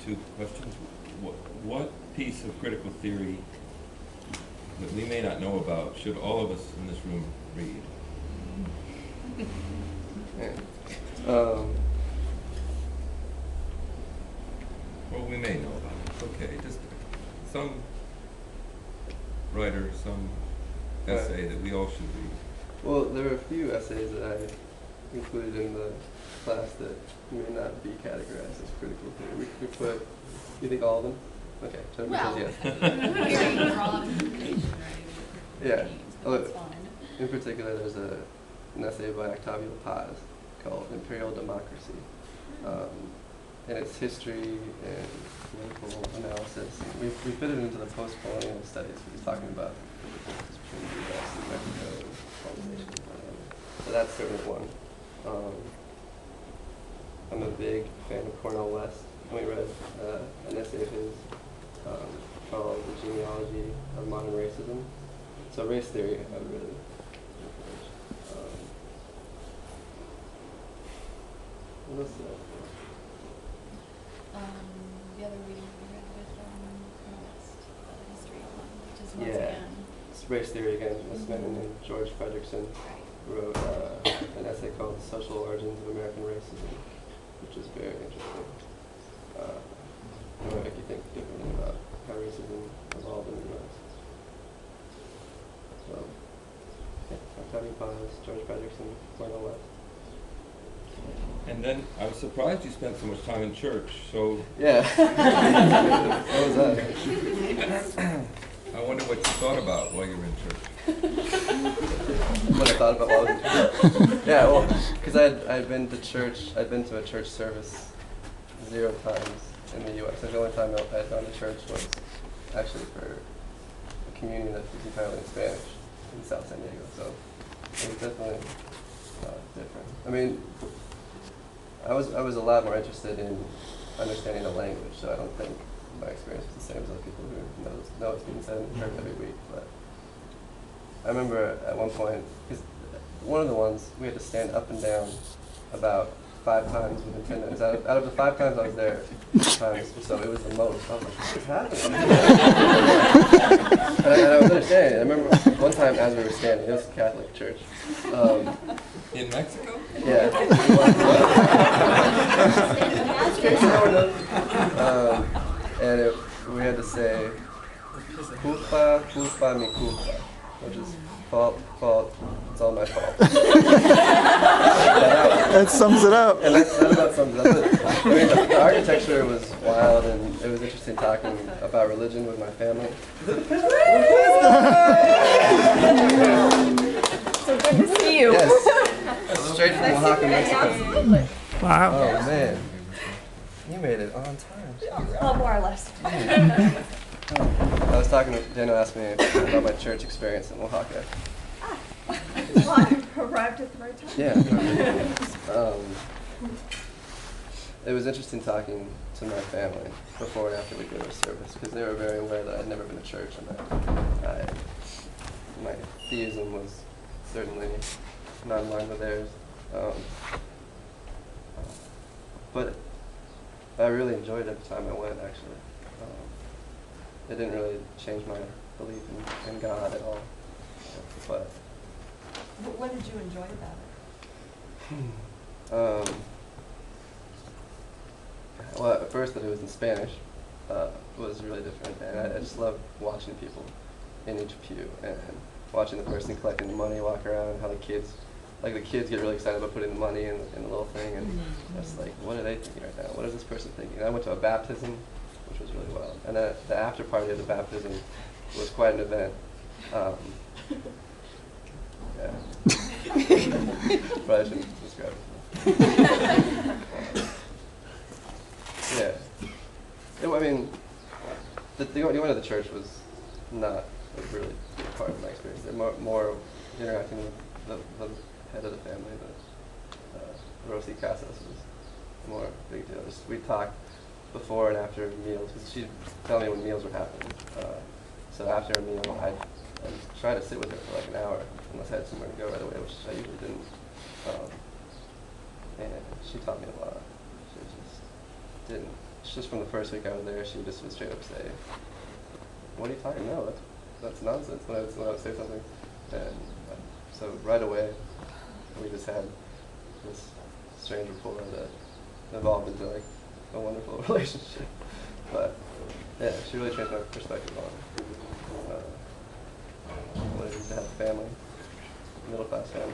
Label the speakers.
Speaker 1: two questions. What piece of critical theory that we may not know about should all of us in this room read? Well, we may know about it. Okay, just some writer, some essay that we all should read.
Speaker 2: Well, there are a few essays that I included in the class that may not be categorized as critical theory. We put, you think all of them? Okay, Jennifer says yes.
Speaker 3: Very broad information, right?
Speaker 2: Yeah.
Speaker 3: That's fine.
Speaker 2: In particular, there's an essay by Octavio Paz called Imperial Democracy. And its history and political analysis. And we fit it into the post-colonial studies. We're talking about the differences between the U.S. and Mexico and colonization. So that's certainly one. I'm a big fan of Cornel West. We read an essay of his called The Genealogy of Modern Racism. So race theory, I would really encourage. What else did I think?
Speaker 3: The other reading we read with Cornel West, history of one, which is once again.
Speaker 2: It's race theory again. This man named George Fredrickson wrote an essay called The Social Origins of American Racism, which is very interesting. It will make you think differently about how racism evolved in the U.S. So, yeah, Octavio Paz, George Fredrickson, Cornel West.
Speaker 1: And then I was surprised you spent so much time in church. So
Speaker 2: yeah, what was that?
Speaker 1: I wonder what you thought about while you were in church.
Speaker 2: What I thought about while I was in church? Yeah, well, because I'd been to church. I'd been to a church service 0 times in the U.S. The only time I'd gone to church was actually for a communion that was entirely in Spanish in South San Diego. So it was definitely different. I mean, I was a lot more interested in understanding the language, so I don't think my experience was the same as those people who know it's being said in church every week. But I remember at one point, because one of the ones we had to stand up and down about 5 times within 10 minutes. Out of the 5 times I was there, times, so it was the most. I was like, what's happening? and I was understanding. I remember one time as we were standing, it was a Catholic church.
Speaker 1: In Mexico?
Speaker 2: Yeah. And we had to say, culpa, culpa, mi culpa, which is fault, fault, it's all my fault.
Speaker 4: That sums it up.
Speaker 2: And that about sums it up. I mean, the architecture was wild, and it was interesting talking about religion with my family.
Speaker 5: So good to see you.
Speaker 2: Yes. Straight from Oaxaca, Mexico.
Speaker 4: Wow.
Speaker 2: Oh, man. You made it on time.
Speaker 5: Well, more or less.
Speaker 2: I was talking to Daniel, asked me about my church experience in Oaxaca.
Speaker 5: Well, I arrived at the right time.
Speaker 2: Yeah. It was interesting talking to my family before and after we go to service, because they were very aware that I'd never been to church, and that my theism was certainly not in line with theirs. But I really enjoyed every time I went, actually. It didn't really change my belief in God at all. But
Speaker 5: What did you enjoy about it?
Speaker 2: Well, at first that it was in Spanish was really different, and I just loved watching people in each pew and watching the person collecting the money walk around, and how the kids get really excited about putting the money in the little thing, and it's like, what are they thinking right now? What is this person thinking? And I went to a baptism, which was really wild, and the after party of the baptism was quite an event. Yeah. Probably shouldn't describe it. Yeah. I mean, going to the church was not a really big part of my experience. More interacting with the head of the family, the Rosie Casas, was more a big deal. We'd talk before and after meals, because she'd tell me when meals were happening. So after a meal, I'd try to sit with her for like an hour, unless I had somewhere to go right away, which I usually didn't. And she taught me a lot. She just didn't just from the first week I was there, she just would straight up say, "What are you talking about? That's nonsense." When I would say something, and so right away, we just had this strange rapport that evolved into like a wonderful relationship. But yeah, she really changed my perspective on what it is to have a family, middle class family.